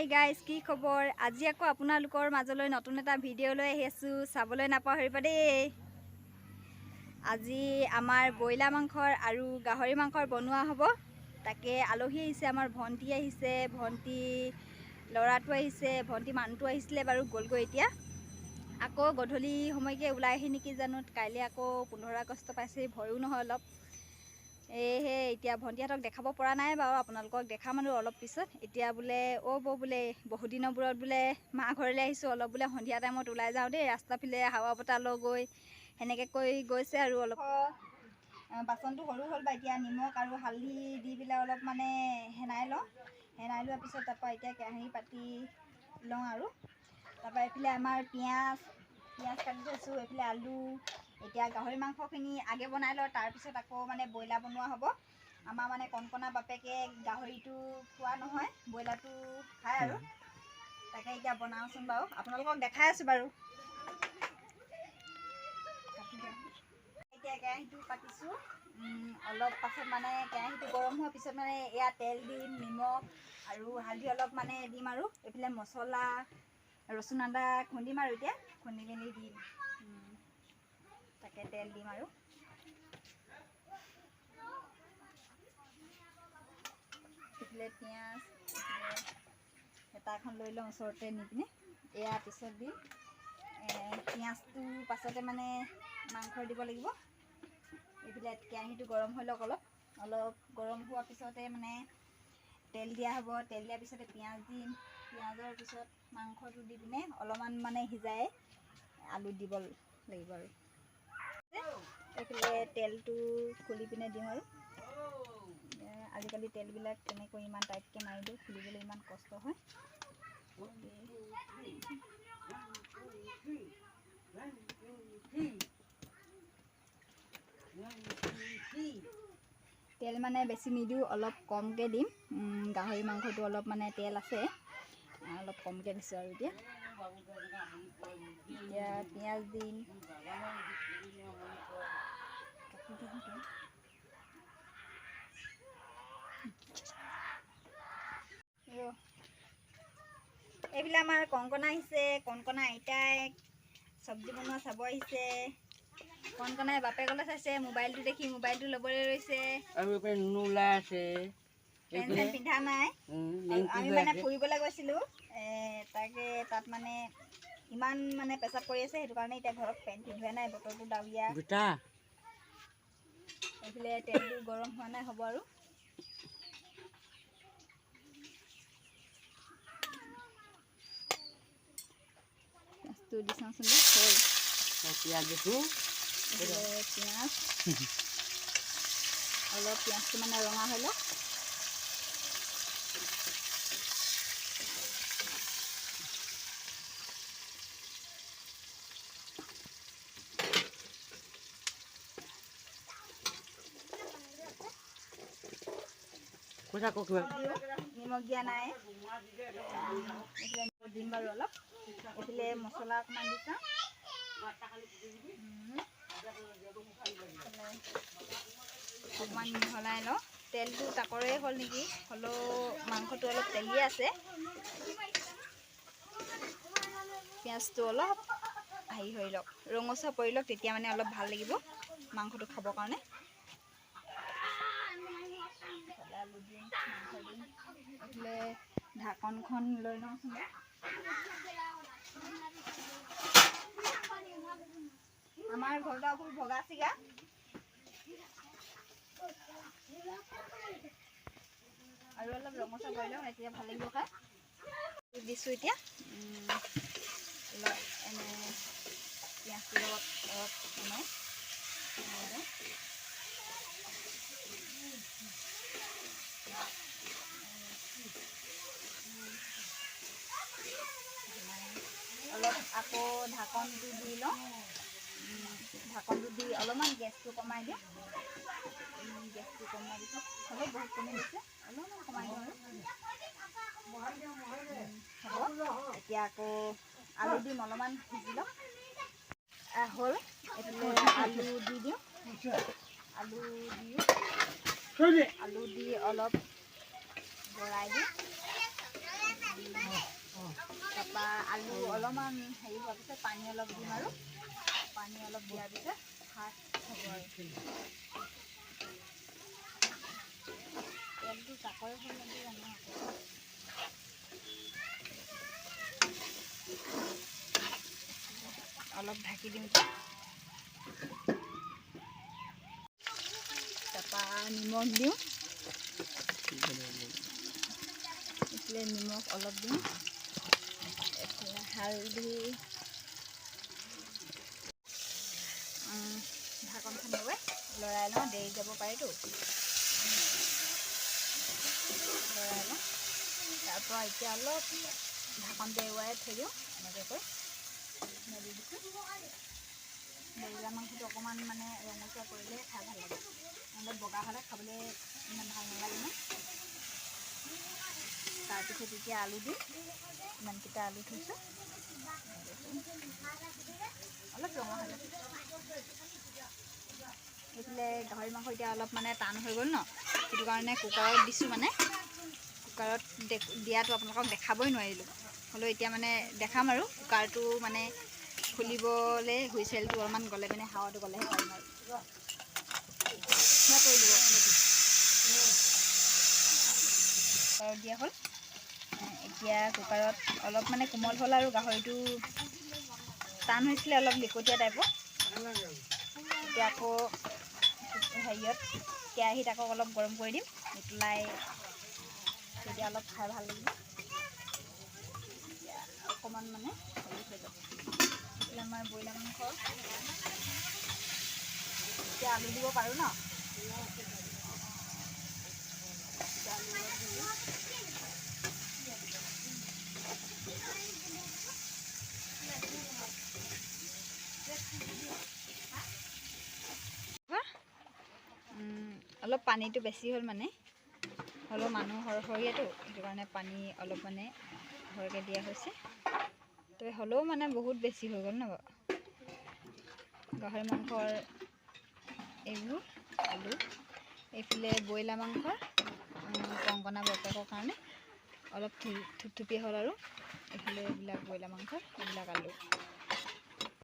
Hi guys, কি খবৰ? আজি আকৌ আপোনালোকৰ মাজলৈ নতুন এটা ভিডিঅ' লৈ আহি আছোঁ, চাবলৈ নাপাহৰিবা দেই। আজি আমাৰ ব্ৰইলাৰ মাংসৰ আৰু গাহৰি মাংসৰ বনোৱা হ'ব। তাকে আলহী আহিছে, আমাৰ ভণ্টি আহিছে, ভণ্টি ল'ৰাটো আহিছে, ভণ্টি মানুহটো আহিছিলে বাৰু, গ'লগৈ এতিয়া। আকৌ গধূলি সময়কৈ ওলাই আহি নেকি জানো, কাইলৈ আকৌ 15 আগষ্ট পাইছে, ভয়ো নহয় অলপ। সেয়েহে এতিয়া ভণ্টিহঁতক দেখাব পৰা নাই বাৰু, আপোনালোকক দেখাম আৰু অলপ পিছত। এতিয়া বোলে বোলে বহুদিনৰ মূৰত বোলে মা ঘৰলৈ আহিছোঁ, অলপ বোলে সন্ধিয়া টাইমত ওলাই যাওঁ দেই, ৰাস্তাফালে হাৱা বতাহ লৈ গৈ সেনেকৈ কৈ গৈছে আৰু অলপ। বাচনটো সৰু হ'ল বা এতিয়া নিমখ আৰু হালধি দি পেলাই অলপ মানে সেনাই লোৱাৰ পিছত তাৰপৰা এতিয়া কেৰাহী পাতি লওঁ আৰু তাৰপৰা এইফালে আমাৰ পিঁয়াজ কাটি থৈছোঁ, এইফালে আলু। এতিয়া গাহৰি মাংসখিনি আগে বনাই লওঁ, তাৰপিছত আকৌ মানে ব্ৰইলাৰ বনোৱা হ'ব। আমাৰ মানে কণকণা বাপেকে গাহৰিটো খোৱা নহয়, ব্ৰইলাৰটো খায় আৰু। তাকে এতিয়া বনাওঁচোন বাৰু, আপোনালোকক দেখাই আছোঁ বাৰু। এতিয়া কেৰাহীটো পাতিছোঁ, অলপ পাছত মানে কেৰাহীটো গৰম হোৱাৰ পিছত মানে এয়া তেল দিম, নিমখ আৰু হালধি অলপ মানে দিম আৰু এইফালে মছলা ৰচুন আদা খুন্দিম আৰু এতিয়া খুন্দি মেলি দিম। তাকে তেল দিম আৰু এইফালে পিঁয়াজ হেতা এখন লৈ লওঁ ওচৰতে নি পিনে, এয়া পিছত দিম। পিঁয়াজটো পাছতে মানে মাংস দিব লাগিব। এইফালে কেৰাহীটো গৰম হৈ লওক, অলপ গৰম হোৱাৰ পিছতে মানে তেল দিয়া হ'ব। তেল দিয়াৰ পিছতে পিঁয়াজ দিম, পিঁয়াজৰ পিছত মাংসটো দি পিনে অলপমান মানে সিজাই আলু দিব লাগিব আৰু এইফালে তেলটো খুলি পিনে দিওঁ আৰু আজিকালি তেলবিলাক তেনেকৈ ইমান টাইটকৈ মাৰি দিওঁ, খুলিবলৈ ইমান কষ্ট হয়। তেল মানে বেছি নিদিওঁ, অলপ কমকৈ দিম। গাহৰি মাংসটো অলপ মানে তেল আছে, অলপ কমকৈ দিছোঁ আৰু এতিয়া পিঁয়াজ দিম। এইফালে আমাৰ কণকণা আহিছে, কণকণা আইতাই চব্জি বনোৱা চাব আহিছে। কণকণাই বাপেকলৈ চাইছে, মোবাইলটো দেখি মোবাইলটো ল'বলৈ লৈছে আৰু পেণ্ট পিন্ধা নাই। আমি মানে ফুৰিবলৈ গৈছিলোঁ, তাকে তাত মানে ইমান মানে পেচাব কৰি আছে, সেইটো কাৰণে এতিয়া ঘৰত পেণ্ট পিন্ধোৱা নাই, বতৰটো ডাৱৰীয়া। এইফালে তেলটো গৰম হোৱা নাই, হ'ব আৰু পিঁয়াজটো দি চাওঁচোন হ'ল। পিঁয়াজ অলপ পিঁয়াজটো মানে ৰঙা হৈ লওক। নিমখ দিয়া নাই, দিম বাৰু অলপ। এইফালে মছলা অকণমান দি চাওঁ, অকণমান মিহলাই লওঁ। তেলটো তাকৰে হ'ল নেকি, হ'লেও মাংসটো অলপ তেলিয়ে আছে। পিঁয়াজটো অলপ হেৰি হৈ লওক, ৰঙচুৱা পৰি লওক, তেতিয়া মানে অলপ ভাল লাগিব মাংসটো খাবৰ কাৰণে। আলু দিম, মাংস দিম। এইফালে ঢাকনখন লৈ লওঁচোন। আমাৰ ঘৰটো আকৌ ভগা চিগা, আৰু অলপ ৰঙচুৱা কৰি লওঁ, এতিয়া ভাল লাগিব খাই। দিছোঁ এতিয়া অলপ এনে পিঁয়াজটোৰ লগত অলপ সোমাই অলপ আকৌ ঢাকনটো দি লওঁ। ঢাকনটো দি অলপমান গেছটো কমাই দিওঁ। গেছটো কমাই দিছোঁ, অলপ বহুত কমি গৈছে, অলপমান কমাই দিওঁ আৰু হ'ব। এতিয়া আকৌ আলু দিম, অলপমান সিজি লওক। হ'ল, এইফালে আলু দি দিওঁ। আলু দি অলপ লৰাই দিওঁ। আলু অলপমান হেৰি হোৱাৰ পিছত পানী অলপ দিম আৰু পানী অলপ দিয়াৰ পিছত ভাত হ'ব আৰু তেলটো চাকৰি হৈ লাগি জানো অলপ ঢাকি দিম তাৰপৰা নিমখ দিওঁ এইফালে নিমখ অলপ দিওঁ এইফালে হালধি ঢাকনখন লৰাই লওঁ দেৰি যাব পাৰেতো লৰাই লওঁ তাৰপৰা এতিয়া অলপ ঢাকনটো এৰুৱাই থৈ দিওঁ এনেকৈ মেলি দিছোঁ ব্ৰইলাৰ মাংসটো অকণমান মানে ৰঙচুৱা কৰিলেহে খাই ভাল লাগে নহ'লে বগা হ'লে খাবলৈ ইমান ভাল নালাগে ন তাৰপিছত এতিয়া আলু দিম ইমানকেইটা আলু থৈছোঁ অলপ ৰঙা হ'লে এইফালে গাহৰি মাংস এতিয়া অলপ মানে টান হৈ গ'ল ন সেইটো কাৰণে কুকাৰত দিছোঁ মানে কুকাৰত দিয়াটো আপোনালোকক দেখাবই নোৱাৰিলোঁ হ'লেও এতিয়া মানে দেখাম আৰু কুকাৰটো মানে খুলিবলৈ হুইচেলটো অলপমান গ'লে মানে হাৱাটো গ'লেহে পাৰিম আৰু কৰি দিব কুকাৰত দিয়া হ'ল এতিয়া কুকাৰত অলপ মানে কোমল হ'ল আৰু গাহৰিটো টান হৈছিলে অলপ লিকটীয়া টাইপৰ এতিয়া আকৌ হেৰিয়ত কেৰাহীত আকৌ অলপ গৰম কৰি দিম উতলাই তেতিয়া অলপ খাই ভাল লাগিব অকণমান মানে হেৰি হৈ যাব আমাৰ ব্ৰইলাৰ মাংস এতিয়া আলু দিব পাৰোঁ ন অলপ পানীটো বেছি হ'ল মানে হ'লেও মানুহ সৰহীয়াটো সেইটো কাৰণে পানী অলপ মানে সৰহকৈ দিয়া হৈছে তো হ'লেও মানে বহুত বেছি হৈ গ'ল ন গাহৰি মাংসৰ এইবোৰ আলু এইফালে ব্ৰইলাৰ মাংসৰ কংকনা বৰপেকৰ কাৰণে অলপ থুপথুপীয়া হ'ল আৰু এইফালে এইবিলাক ব্ৰইলাৰ মাংসৰ এইবিলাক আলু